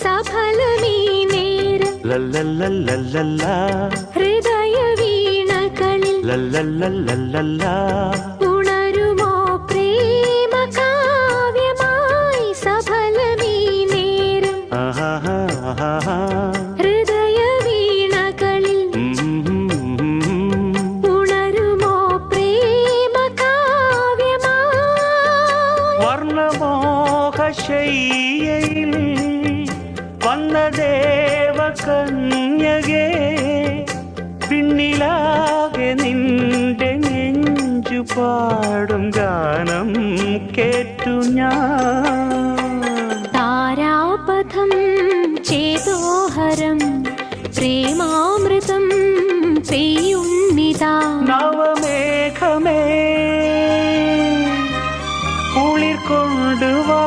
സഫലമീ നേരം ലല്ലല്ലല്ലല്ല ഹൃദയ വീണകളിൽ ലല്ലല്ലല്ലല്ല ഉണരുമോ പ്രേമ കാവ്യമായി സഫലമീ നേരം ഹൃദയ വീണകളിൽ ഉണരുമോ പ്രേമ കാവ്യമായി വർണ്ണമോഹശയ്യയിൽ വന്ന ദേവകന്യകേ പിന്നിലാകെ നിന്റെ നെഞ്ചു പാടും ഗാനം കേട്ടു ഞാൻ താരാപഥം ചേതോഹരം പ്രേമാമൃതം പെയ്യുന്നിതാ നവമേഘമേ കുളിർ കൊണ്ടുവാ